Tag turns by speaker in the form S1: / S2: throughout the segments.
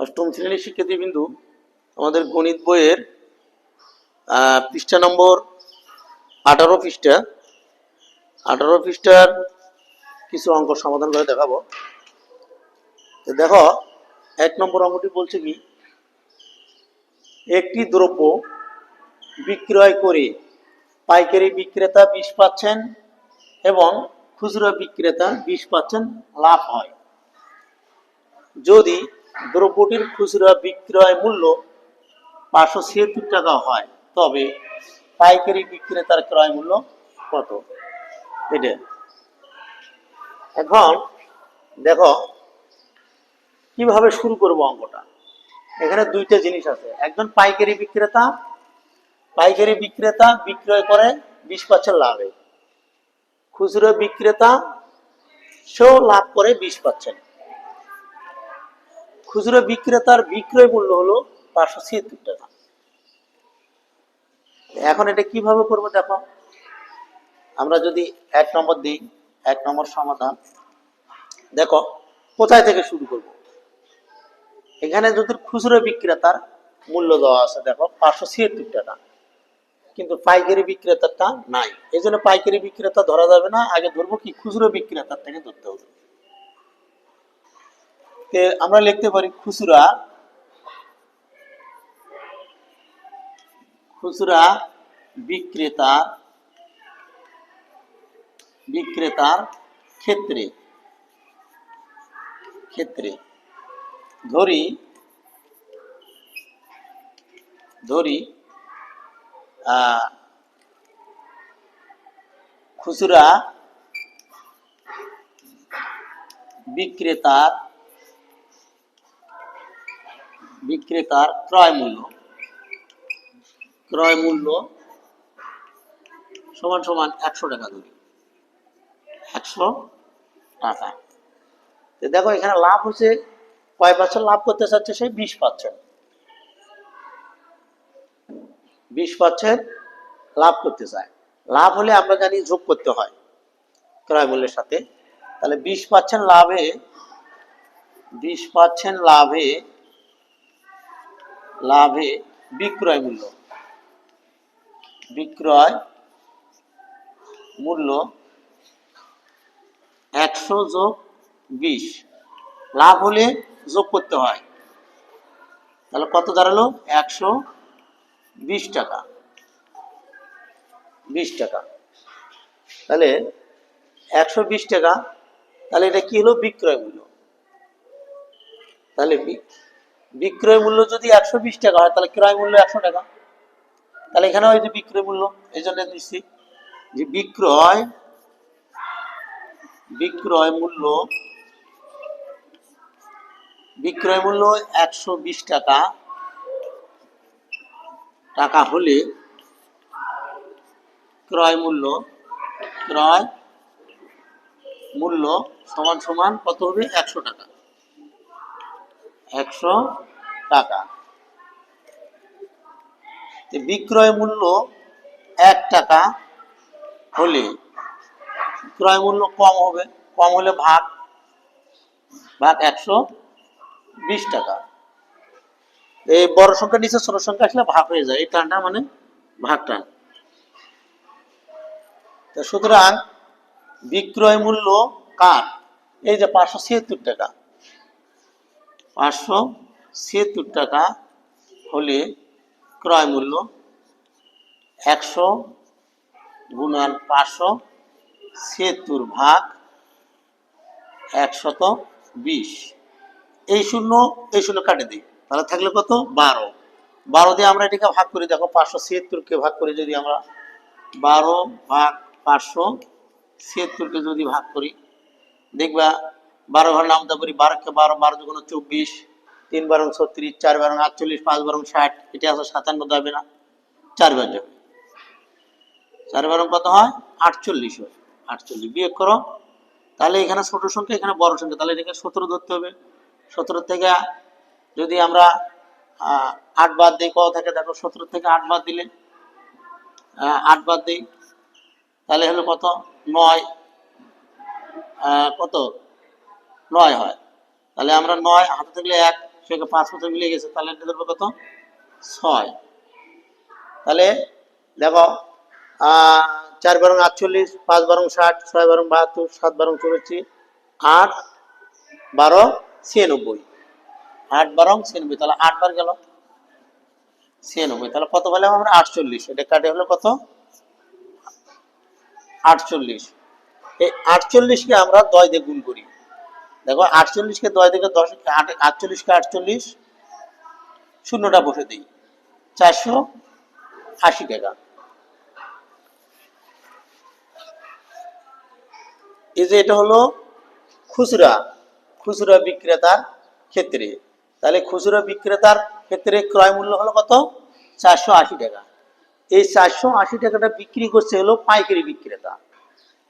S1: অষ্টম শ্রেণীর শিক্ষার্থীবৃন্দু, আমাদের গণিত বইয়ের পৃষ্ঠা নম্বর 18 পৃষ্ঠার কিছু অঙ্ক সমাধান করে দেখাবো। দেখো, 1 নম্বর অঙ্কটি বলছে কি, একটি দ্রব্য বিক্রয় করে পাইকারি বিক্রেতা 20% এবং খুচরা বিক্রেতা 20% লাভ হয়। যদি দ্রব্যটির খুচরা বিক্রয় মূল্য 576 টাকা হয়, তবে পাইকারি বিক্রেতার ক্রয় মূল্য কত? এটা এখন দেখো কিভাবে শুরু করব অঙ্কটা। এখানে দুইটা জিনিস আছে। একজন পাইকারি বিক্রেতা বিক্রয় করে 20% লাভে, খুচরা বিক্রেতা সেও লাভ করে 20%। খুচরা বিক্রেতার বিক্রয় মূল্য হলো 576 টাকা। এখন এটা কিভাবে করব দেখো, আমরা যদি 1 নম্বর দিই, 1 নম্বর সমাধান দেখো কোথায় থেকে শুরু করব। এখানে যদি খুচরা বিক্রেতার মূল্য দেওয়া আছে দেখো 576 টাকা, কিন্তু পাইকারি বিক্রেতারটা নাই, এই জন্য পাইকারি বিক্রেতা ধরা যাবে না, আগে ধরবো কি খুচরা বিক্রেতার থেকে ধরতে হবে। আমরা লিখতে পারি খুচরা বিক্রেতার ক্ষেত্রে ধরি খুচরা বিক্রেতার ক্রয় মূল্য সমান সমান 100 টাকা ধরি, 100 টাকা। দেখো এখানে লাভ হচ্ছে কয় পার্সেন্ট লাভ করতে চাচ্ছে, সেই 20% লাভ করতে চায়। লাভ হলে আমরা জানি যোগ করতে হয় ক্রয় মূল্যের সাথে, তাহলে 20% লাভে বিক্রয় মূল্য 100 যোগ 20, লাভ হলে যোগ করতে হয়, তাহলে কত দাঁড়ালো 120 টাকা। তাহলে 120 টাকা, তাহলে এটা কি হলো বিক্রয় মূল্য। তাহলে বিক্রয় মূল্য যদি 120 টাকা হয়, তাহলে ক্রয় মূল্য 100 টাকা। তাহলে এখানে ওই যে বিক্রয় মূল্য, এই জন্য দিচ্ছি যে বিক্রয় মূল্য 120 টাকা হলে ক্রয় মূল্য সমান সমান কত হবে, 100 টাকা। 100 টাকা। বিক্রয় মূল্য 1 টাকা হলে ক্রয় মূল্য কম হলে ভাগ 120 টাকা। এই বড় সংখ্যা নিচে ছোট সংখ্যা আসলে ভাগ হয়ে যায়, এই টানটা মানে ভাগ টান। সুতরাং বিক্রয় মূল্য কার, এই যে 576 টাকা, 576 টাকা হলে ক্রয় মূল্য 100 গুণন 576 ভাগ 120। এই শূন্য কাটে দিই, তাহলে থাকলে কত, 12 দিয়ে আমরা এটাকে ভাগ করি। দেখো 576 কে ভাগ করি যদি আমরা, 12 ভাগ 576 কে যদি ভাগ করি, দেখবা 12 ঘর নামতে পারি, 12 কে 12 দুগুণ 24, 3 বারং 36, 4 বারং 48, 5 বারং 60, এটা আছে 57 যাবে না, 4 বার যাবে, 4 বারং কত হয় 48 হয়। 48 বিয়োগ করো, তাহলে এখানে ছোট সংখ্যা এখানে বড় সংখ্যা, তাহলে এটাকে 17 ধরতে হবে। 17 থেকে যদি আমরা 8 বাদ দিই, কত থাকে দেখো, 17 থেকে 8 বাদ দিলে 8 বাদ দিই, তাহলে হলো কত, 9, কত 9 হয়। তাহলে আমরা 9 হাতে থাকলে 1, সেখানে 5 5 মিলে গেছে, তাহলে এটা ধরবে কত 6। তাহলে দেখো 4 বারং 48, 5 বারং 60, 6 বারং 72, 7 বারং 84, 8 12 96, 8 বারং 96, তাহলে 8 বার গেল 96, তাহলে কত পেলাম আমরা 48। এটা কাটে হলো কত 48। এই 48কে আমরা 10 দিয়ে গুণ করি। দেখো 48কে 10 থেকে 10, 48কে 48, শূন্যটা বসে দিই, 480 টাকা। এই যে এটা হলো খুচরা খুচরা বিক্রেতার ক্ষেত্রে। তাহলে খুচরা বিক্রেতার ক্ষেত্রে ক্রয় মূল্য হলো কত 480 টাকা। এই 480 টাকাটা বিক্রি করছে হলো পাইকারি বিক্রেতা।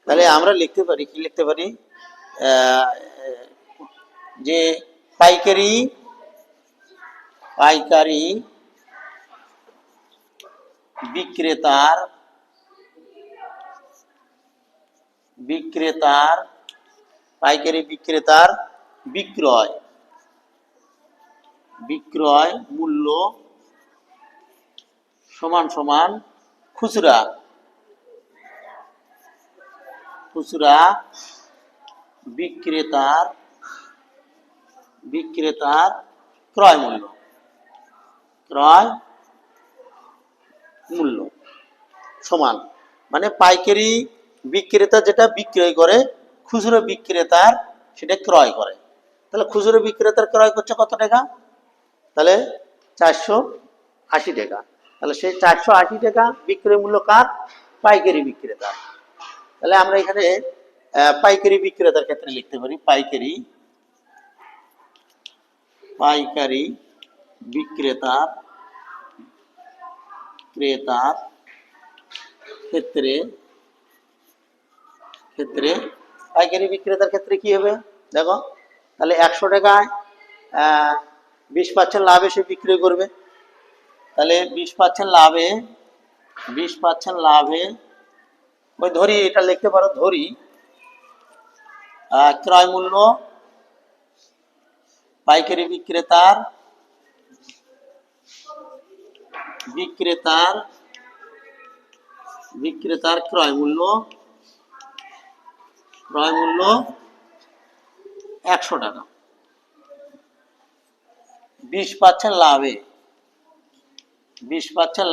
S1: তাহলে আমরা লিখতে পারি, কি লিখতে পারি, যে পাইকারি পাইকারি বিক্রেতার বিক্রেতার পাইকারি বিক্রেতার বিক্রয় বিক্রয় মূল্য সমান সমান খুচরা খুচরা বিক্রেতার বিক্রেতার ক্রয় মূল্য সমান, মানে পাইকারি বিক্রেতা যেটা বিক্রয় করে খুচরো বিক্রেতার সেটা ক্রয় করে। তাহলে খুচরো বিক্রেতার ক্রয় করছে কত টাকা, তাহলে 480 টাকা। তাহলে সেই 480 টাকা বিক্রয় মূল্য কার, পাইকারি বিক্রেতা। তাহলে আমরা এখানে পাইকারি বিক্রেতার ক্ষেত্রে লিখতে পারি পাইকারি বিক্রেতার ক্ষেত্রে পাইকারি বিক্রেতার ক্ষেত্রে কি হবে দেখো, তাহলে 100 টাকায় 20% লাভে সে বিক্রি করবে। তাহলে 20% লাভে ওই ধরি, এটা লিখতে পারো, ধরি ক্রয় মূল্য পাইকারি বিক্রেতার ক্রয় মূল্য 100 টাকা। 20%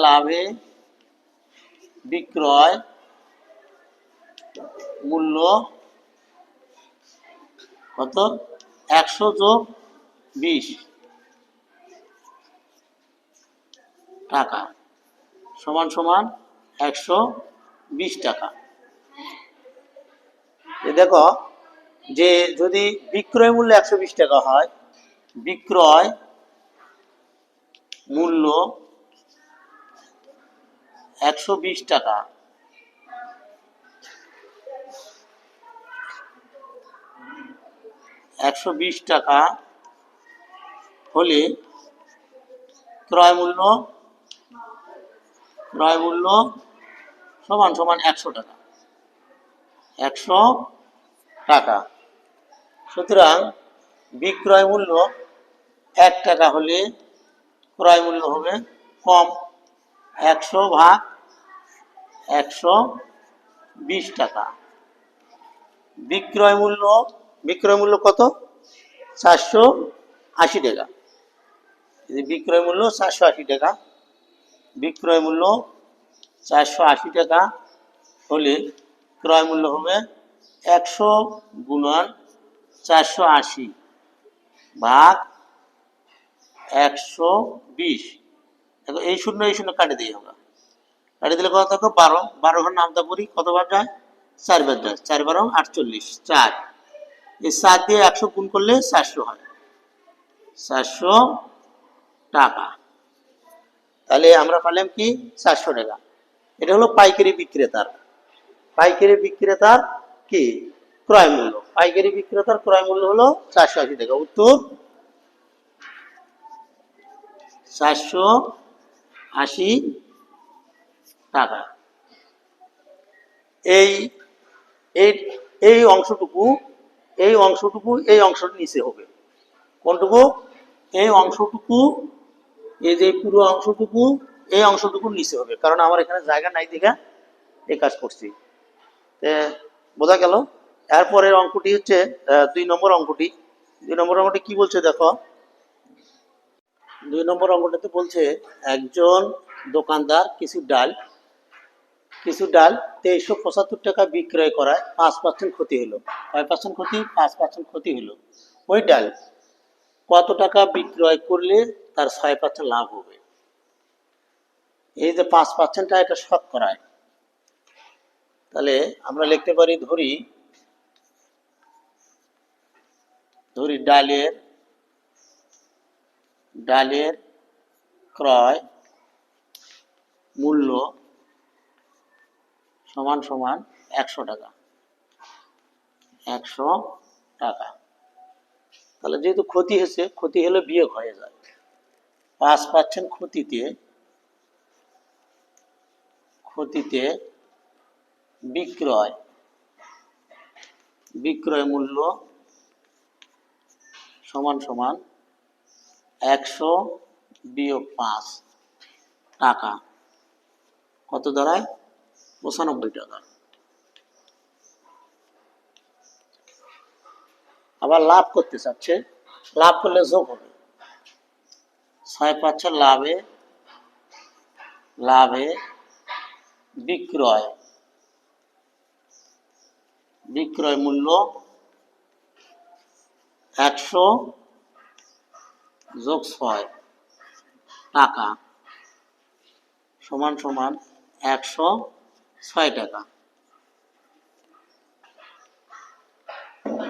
S1: লাভে বিক্রয় মূল্য কত 100 যোগ 20 টাকা সমান সমান 120 টাকা। দেখো যে যদি বিক্রয় মূল্য 120 টাকা হয়, বিক্রয় মূল্য 120 টাকা, হলে ক্রয় মূল্য সমান সমান 100 টাকা। 100 টাকা। সুতরাং বিক্রয় মূল্য 1 টাকা হলে ক্রয় মূল্য হবে কম, 100 ভাগ 120 টাকা। বিক্রয় মূল্য কত 480 টাকা। বিক্রয় মূল্য 480 টাকা, বিক্রয় মূল্য 480 টাকা হলে ক্রয় মূল্য হবে 100 গুণন 480 ভাগ 120। দেখো এই শূন্য কাটে দিই আমরা, কাটে দিলে কত থাকো 12, 12 ঘর নামতা পড়ি কতবার যায় 4 বার যায়, 4 বারং 48, 4, এই 4 দিয়ে 100 গুণ করলে 400 হয়, 400 টাকা। তাহলে আমরা পেলাম কি 400 টাকা। এটা হলো পাইকারি বিক্রেতার কি ক্রয় মূল্য। পাইকারি বিক্রেতার ক্রয় মূল্য হলো 480 টাকা। উত্তর 480 টাকা। এই অংশটুকু এই অংশটার নিচে হবে, কোনটুকু এই অংশটুকু, এই যে পুরো অংশটুকু, এই অংশটুকু নিচে হবে, কারণ আমার এখানে জায়গা নাই দিকে এই কাজ করছি। বোঝা গেল? এরপরের অঙ্কটি হচ্ছে 2 নম্বর অঙ্কটি। 2 নম্বর অঙ্কটি কি বলছে দেখো। 2 নম্বর অঙ্কটাতে বলছে একজন দোকানদার কিছু ডাল 2375 টাকা বিক্রয় করায় 5% ক্ষতি হলো। 5% ক্ষতি? 5% ক্ষতি হলো। ওই ডাল কত টাকা বিক্রয় করলে তার 6% লাভ হবে? এই যে 5%টা, এটা শতকরায়। তাহলে আমরা লিখতে পারি, ধরি ডালের ক্রয় মূল্য সমান সমান 100 টাকা। 100 টাকা। তাহলে যেহেতু ক্ষতি হয়েছে, ক্ষতি হলে বিয়োগ হয়ে যায়। 5% ক্ষতিতে বিক্রয় মূল্য সমান সমান 100 বিয়োগ 5 টাকা। কত দাঁড়ায়? 95 টাকা। আবার লাভ করতে চাচ্ছে, লাভ করলে যোগ হবে। 6% লাভে বিক্রয় মূল্য 100 যোগ 6 টাকা সমান সমান 106 টাকা।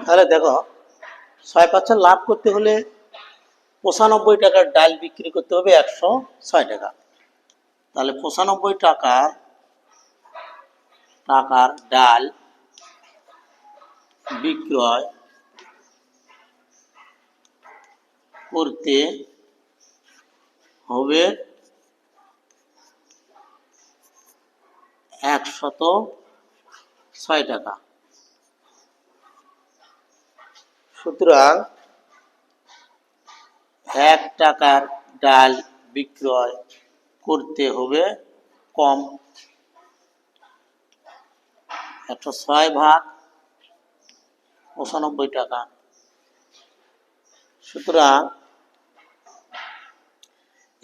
S1: তাহলে দেখো, 6% লাভ করতে হলে 95 টাকার ডাল বিক্রি করতে হবে 106 টাকা। তাহলে 95 টাকার ডাল বিক্রয় করতে হবে 106 টাকা। সুতরাং 1 টাকার ডাল বিক্রয় করতে হবে কম 106 ভাগ 95 টাকা। সুতরাং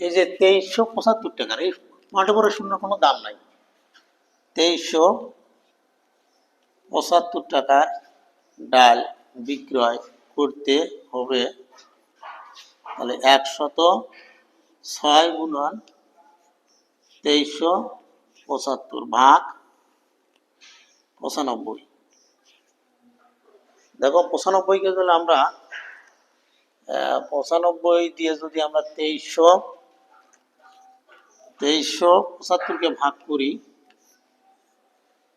S1: এই যে 2375 টাকার, এই মাঠে পরে শূন্য কোনো দাম নাই। 2375 টাকার ডাল বিক্রয় করতে হবে, তাহলে 106 গুণন 2375 ভাগ 95। দেখো 95 কে যদি আমরা 95 দিয়ে যদি আমরা 2375 কে ভাগ করি,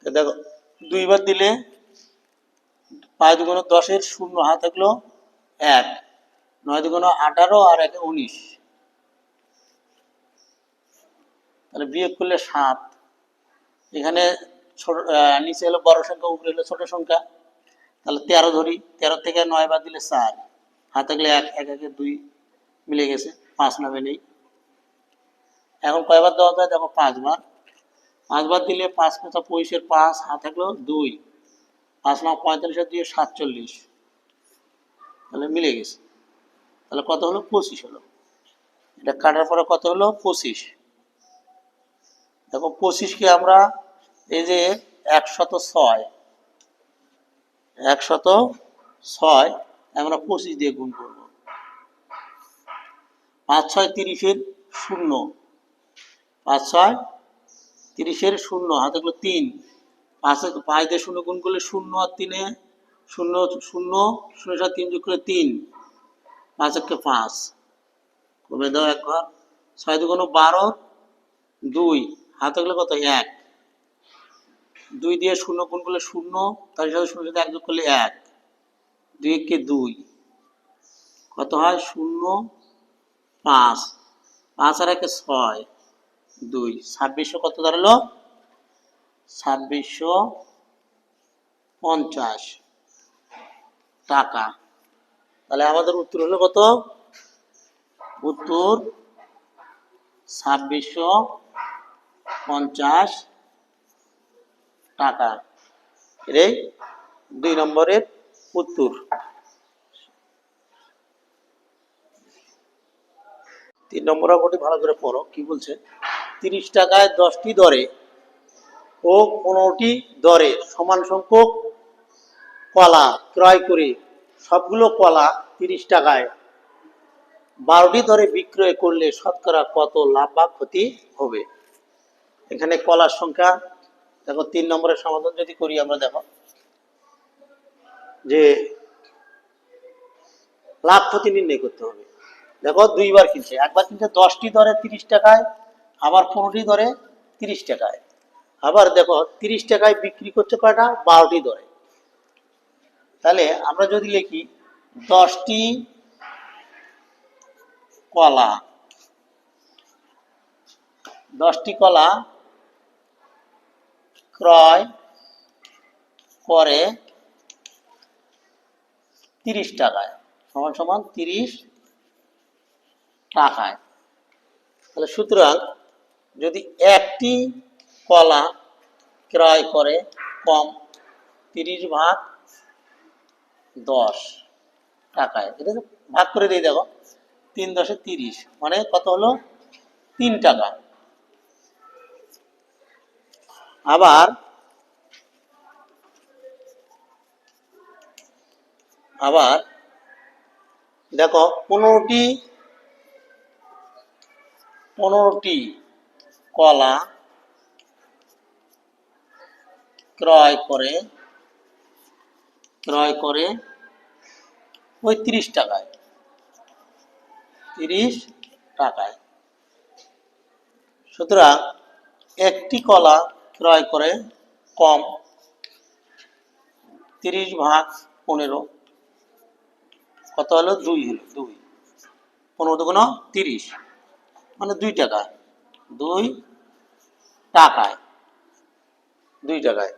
S1: দেখো 2 বার দিলে 5 দুগুণ 10-এর শূন্য হাত থাকলো 1, 9 দুগুণ 18 আর 1 19। তাহলে বিয়োগ করলে 7। এখানে ছোট নিচে হলো বড় সংখ্যা, উপরে হলো ছোট সংখ্যা। তাহলে 13 ধরি, 13 থেকে 9 বাদ দিলে 4, হাত থাকলে 1, 1 1 2 মিলে গেছে, 5 নামে নেই। এখন কয়বার দেওয়া যায় দেখো? 5 বার। 5 বার দিলে 5 5 25-এর 5, হাত থাকলো 2, 5 9 45 আর 2 47। তাহলে মিলে গেছে। তাহলে কত হলো? 25 হলো। এটা কাটার পরে কত হলো? 25। দেখো 25-কে আমরা এই যে 106 আমরা 25 দিয়ে গুণ করব। 5 6 30-এর শূন্য, 5 6 30-এর শূন্য, হাতে থাকলো 3, 5 দিয়ে শূন্য গুণ করলে 0 আর 3-এ 0 0 0 সাথে 3 যোগ করে 3, 5 1 5 কমে দাও 1 ঘর। 6 2 12, 2 হাতে থাকলে কত? 1, 2 দিয়ে 0 গুণ করলে 0, তার সাথে 0 সাথে 1 যোগ করলে 1, 2 1 2 কত হয়? 0 5, 5 আর 1 6, 2 2600 কত দাঁড়ালো? 2650 টাকা। তাহলে আমাদের উত্তর হলো কত? উত্তর 2650 টাকা। এটাই 2 নম্বরের উত্তর। 3 নম্বর অঙ্কটি ভালো করে পড়ো, কি বলছে? 30 টাকায় 10টি দরে ও 15টি দরে সমান সংখ্যক কলা ক্রয় করে সবগুলো কলা 30 টাকায় 12টি দরে বিক্রয় করলে শতকরা কত লাভ বা ক্ষতি হবে? এখানে কলার সংখ্যা দেখো, 3 নম্বরের সমাধান যদি করি আমরা, দেখো যে লাভ ক্ষতি নির্ণয় করতে হবে। দেখো দুইবার কিনছে, একবার কিনছে 10টি দরে 30 টাকায়, আবার 15টি দরে 30 টাকায়। আবার দেখো 30 টাকায় বিক্রি করছে কয়টা? 12টি দরে। তাহলে আমরা যদি লিখি 10টি কলা, 10টি কলা ক্রয় করে 30 টাকায় সমান সমান 30 টাকায়। তাহলে সুতরাং যদি একটি কলা ক্রয় করে কম 30/10 টাকায়, এটা ভাগ করে দিয়ে দেখো 3 × 30 মানে কত হলো? 3 টাকা। আবার আবার দেখো 15টি কলা ক্রয় করে ওই 30 টাকায়, 30 টাকায়। সুতরাং একটি কলা ক্রয় করে কম 30/15 কত হলো? 2 হলো। 2 15 দুগুণ 30 মানে 2 টাকা, 2 টাকায়, 2 টাকায়।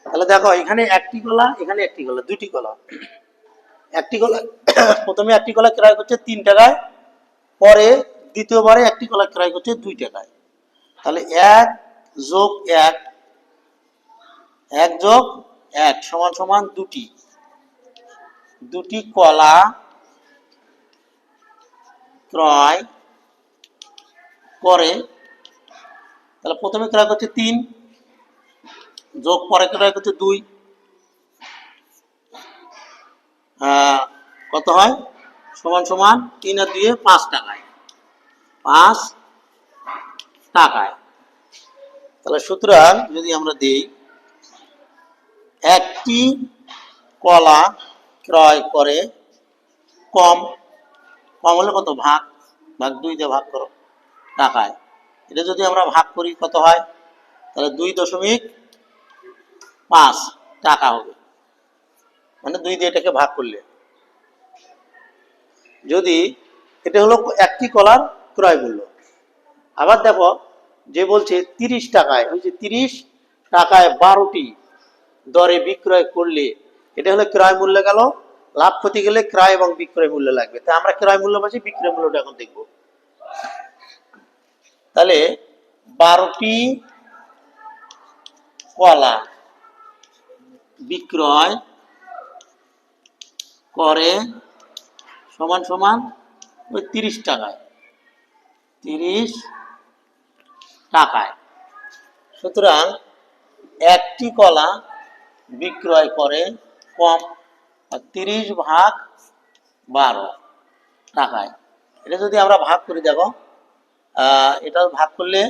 S1: তাহলে দেখো এখানে একটি কলা, এখানে একটি কলা, দুটি কলা। একটি কলা প্রথমে একটি কলা ক্রয় করছে 3 টাকায়, পরে দ্বিতীয়বারে একটি কলা ক্রয় করছে 2 টাকায়। তাহলে 1 + 1, 1 + 1 সমান সমান 2টি। 2টি কলা ক্রয় করে, তাহলে প্রথমে ক্রয় করছে 3, যোগ পরে ক্রয় করছে 2, কত হয়? সমান সমান 3 আর 2 5 টাকায়, 5 টাকায়। তাহলে সুতরাং যদি আমরা দিই, একটি কলা ক্রয় করে কম, কম হলে কত? ভাগ 2 দিয়ে ভাগ করো টাকায়। এটা যদি আমরা ভাগ করি কত হয়? তাহলে 2.5 টাকা হবে, মানে 2 দিয়ে এটাকে ভাগ করলে। যদি এটা হলো একটি কলার ক্রয় মূল্য। আবার দেখো যে বলছে 30 টাকায়, ওই যে 30 টাকায় 12টি দরে বিক্রয় করলে, এটা হলো ক্রয় মূল্য গেল। লাভ ক্ষতি গেলে ক্রয় এবং বিক্রয় মূল্য লাগবে। তাই আমরা ক্রয় মূল্য পাচ্ছি, বিক্রয় মূল্যটা এখন দেখব। তাহলে 12টি কলা বিক্রয় করে সমান সমান ওই 30 টাকায়, 30 টাকায়। সুতরাং একটি কলা বিক্রয় করে কম 30/12 টাকায়। এটা যদি আমরা ভাগ করি, দেখো এটা ভাগ করলে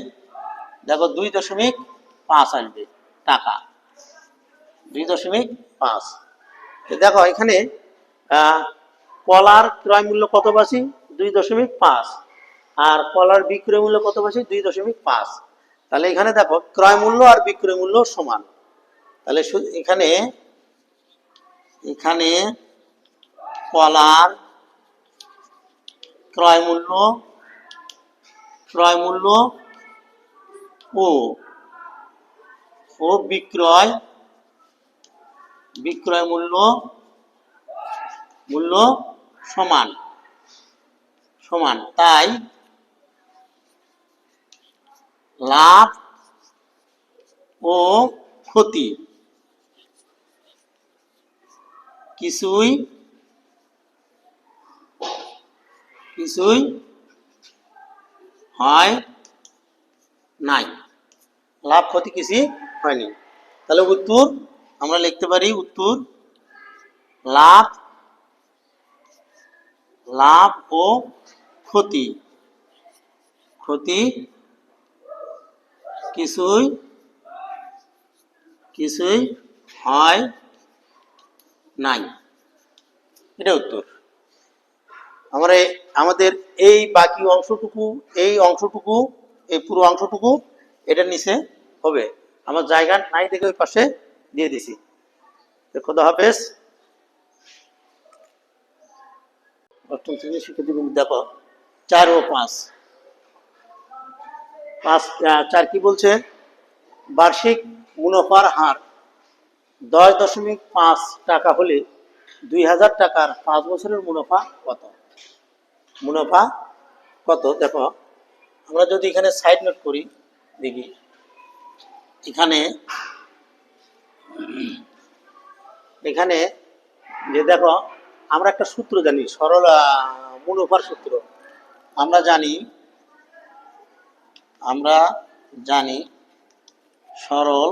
S1: দেখো 2.5 আসবে টাকা, 2.5। দেখো এখানে কলার ক্রয় মূল্য কত পাচ্ছি? 2.5, আর কলার বিক্রয় মূল্য কত পাচ্ছি? 2.5। তাহলে এখানে দেখো ক্রয় মূল্য আর বিক্রয় মূল্য সমান। তাহলে এখানে এখানে কলার ক্রয় মূল্য ও বিক্রয় মূল্য সমান সমান, তাই লাভ ও ক্ষতি কিছুই হয় নাই। লাভ ক্ষতি কিছুই হয়নি। তাহলে উত্তর আমরা লিখতে পারি, উত্তর লাভ ও ক্ষতি কিছুই হয় নাই। এটা উত্তর। আমাদের এই বাকি অংশটুকু, এই পুরো অংশটুকু এটার নিচে হবে। আমার জায়গা নাই দেখে ওই পাশে দিয়ে দিছি। খোদা হাফেজ। অষ্টম শ্রেণীর শিক্ষার্থী দেখো 4 ও 5 4 কি বলছে, বার্ষিক মুনাফার হার 10.5 টাকা হলে 2000 টাকার 5 বছরের মুনাফা কত? দেখো আমরা যদি এখানে সাইড নোট করি, দেখি এখানে যে দেখো আমরা একটা সূত্র জানি, সরল মুনাফার সূত্র। আমরা জানি সরল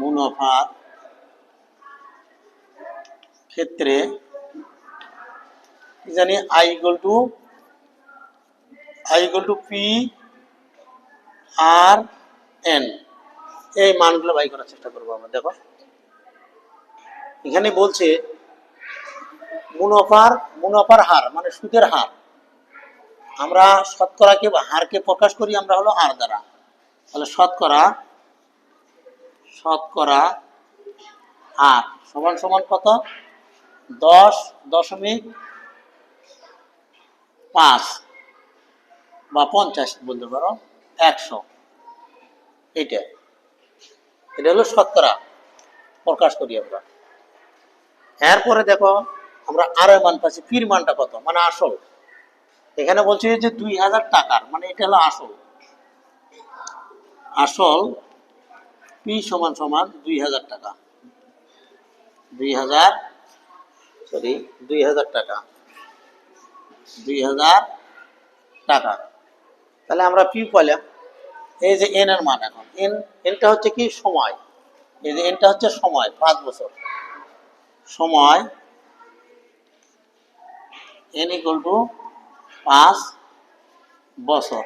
S1: মুনাফার ক্ষেত্রে জানি I equal to P R N। এই মানগুলো বাই করার চেষ্টা করবো আমরা। দেখো এখানে বলছে মুনাফার হার মানে সুদের হার। আমরা শতকরাকে বা হারকে প্রকাশ করি আমরা হলো আর দ্বারা। তাহলে শতকরা হার সমান সমান কত? 10.5 বা 50 বলতে পারো, 100। এটা হলো শতকরা প্রকাশ করি আমরা। এরপরে দেখো আমরা আর এর মান পাচ্ছি, পির মানটা কত মানে আসল। এখানে বলছে যে 2000 টাকার, মানে এটা হলো আসল পি সমান সমান 2000 টাকা। 2000 টাকা। 2000 টাকা। তাহলে আমরা পি পেলাম। এই যে এন এর মান, এখন এনটা হচ্ছে কি সময়। এই যে এনটা হচ্ছে সময়, 5 বছর সময়, এন ইকুয়াল টু 5 বছর।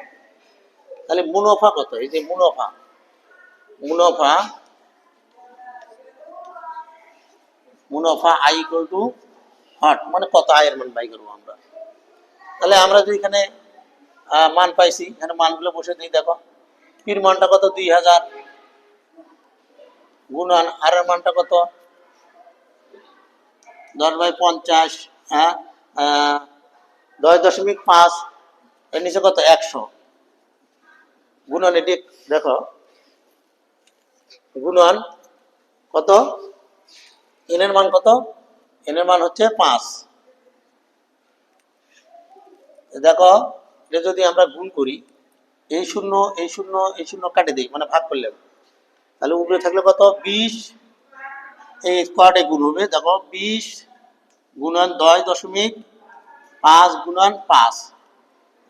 S1: তাহলে মুনাফা কত? এই যে মুনাফা আই ইকুয়াল টু হট, মানে কত আয়ের মান বাই করবো আমরা। তাহলে আমরা যদি এখানে মান পাইছি, এখানে মানগুলো বসে দিই। দেখো পির মানটা কত? 2000 গুণন আর এর মানটা কত? 10/50, হ্যাঁ 10.5, এর নিচে কত? 100 গুণন এটি। দেখো গুণন কত? এনের মান কত? এনের মান হচ্ছে 5। দেখো এটা যদি আমরা গুণ করি, এই শূন্য কাটে দিই, মানে ভাগ করলে, তাহলে উপরে থাকলে কত? 20। এই স্কোয়ারে গুণ হবে। দেখো 20 গুণন 10.5 গুণন 5,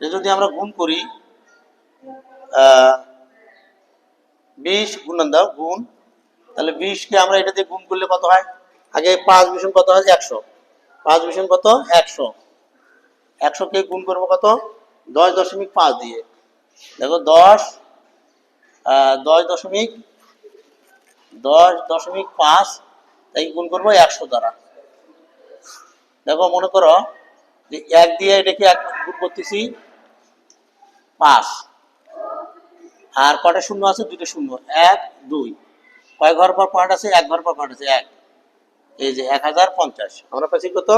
S1: এটা যদি আমরা গুণ করি, 20 গুণন দাও গুণ, তাহলে 20কে আমরা এটা দিয়ে গুণ করলে কত হয়? আগে 5 বিষম কত হয়? 100। 5 বিষম কত? 100। 100কে গুণ করবো কত? 10.5 দিয়ে। দেখো 10.5, তাই গুণ করবো 100 দ্বারা। দেখো মনে করো যে 1 দিয়ে এটাকে 1 গুণ করতেছি 5, আর কটা শূন্য আছে? 2টা শূন্য, 1 2। কয় ঘর পর পয়েন্ট আছে? 1 ঘর পর পয়েন্ট আছে 1। এই যে 1050 আমরা পাচ্ছি কত?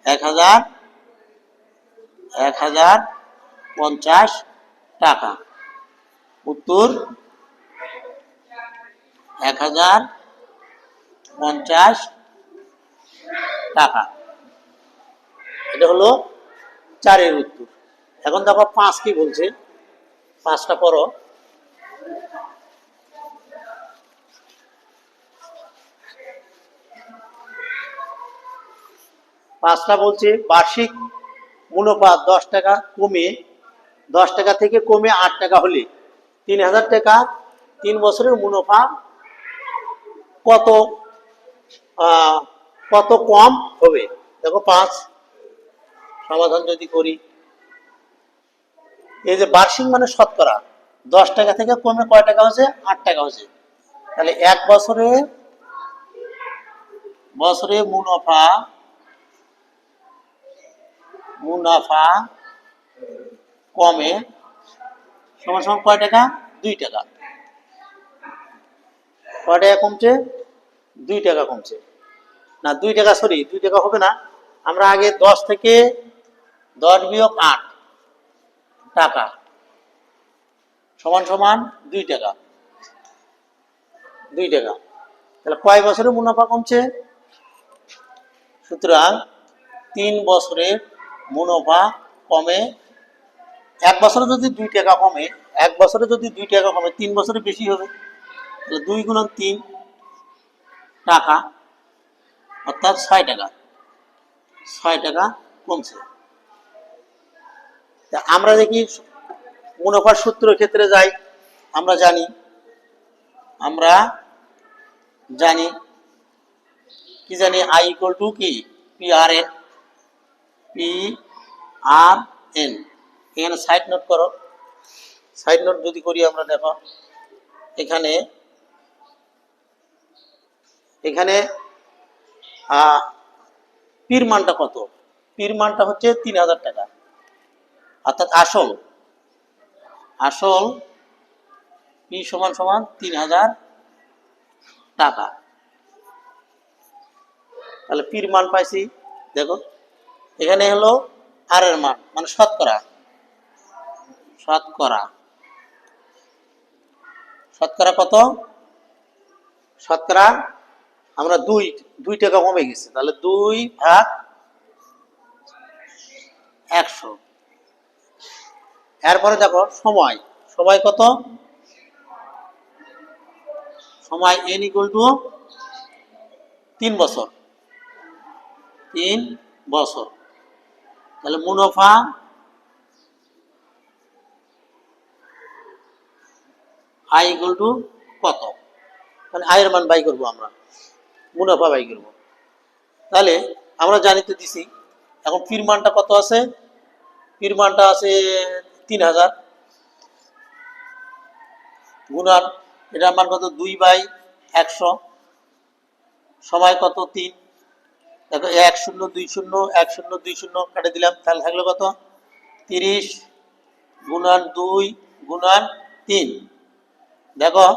S1: 1050 টাকা। উত্তর 1050 টাকা। এটা হলো 4 উত্তর। এখন দেখো 5 কি বলছে, 5টা পড়ো। 5টা বলছে বার্ষিক মুনাফা 10 টাকা কমে 10 টাকা থেকে কমে 8 টাকা হলে 3000 টাকা 3 বছরের মুনাফা কত কত কম হবে। দেখো 5 সমাধান যদি করি, এই যে বার্ষিক মানে শতকরা 10 টাকা থেকে কমে কয় টাকা হচ্ছে, 8 টাকা হচ্ছে। তাহলে 1 বছরে মুনাফা কমে সমান সমান কয় টাকা, 2 টাকা। কয় টাকা কমছে, 2 টাকা কমছে। না 2 টাকা, সরি 2 টাকা হবে না, আমরা আগে 10 থেকে 10 বিয়োগ 8 টাকা সমান সমান 2 টাকা। 2 টাকা, তাহলে কয় বছরে মুনাফা কমছে, সুতরাং 3 বছরের মুনাফা কমে। 1 বছরে যদি 2 টাকা কমে, 1 বছরে যদি 2 টাকা কমে, 3 বছরে বেশি হবে। তাহলে 2 গুণন 3 টাকা, অর্থাৎ 6 টাকা। 6 টাকা কমছে। তা আমরা দেখি মুনাফার সূত্রের ক্ষেত্রে যাই, আমরা জানি কি জানি, আই ইকুয়াল টু কি, পি আর এন। এখানে সাইড নোট করো। সাইড নোট যদি করি আমরা, দেখো এখানে পির মানটা কত, পির মানটা হচ্ছে 3000 টাকা, অর্থাৎ আসল পি সমান সমান 3000 টাকা। তাহলে পির মান পাইছি। দেখো এখানে হলো আর এর মান, মানে শতকরা কত, শতকরা আমরা 2 টাকা কমে গেছে, তাহলে 2/100। এরপরে দেখো সময় কত, সময় n ইকুয়াল টু 3 বছর। 3 বছর, তাহলে মুনাফা আই ইকুয়াল টু কত, মানে আয়ের মান বাই করবো, আমরা মুনাফা বাই করবো। তাহলে আমরা জানিতে দিছি, এখন পির মানটা কত আছে, পির মানটা আছে 3000 গুণার এটার মান কত, 2/100, সময় কত 3। দেখো 1020 কাটে দিলাম, তাহলে থাকলো কত, 30 গুণান 2 গুণান 3। দেখো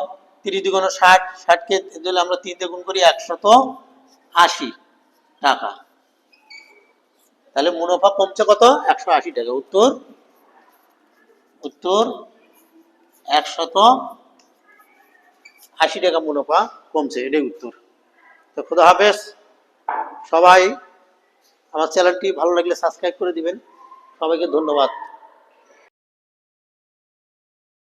S1: 30 × 60, 60কে দিলে আমরা 3 দিয়ে গুণ করি, 180 টাকা। তাহলে মুনাফা কমছে কত, 180 টাকা। উত্তর 180 টাকা মুনাফা কমছে, এটাই উত্তর। তো খোদা হাফেজ। সবাই আমার চ্যানেলটি ভালো লাগলে সাবস্ক্রাইব করে দিবেন। সবাইকে ধন্যবাদ।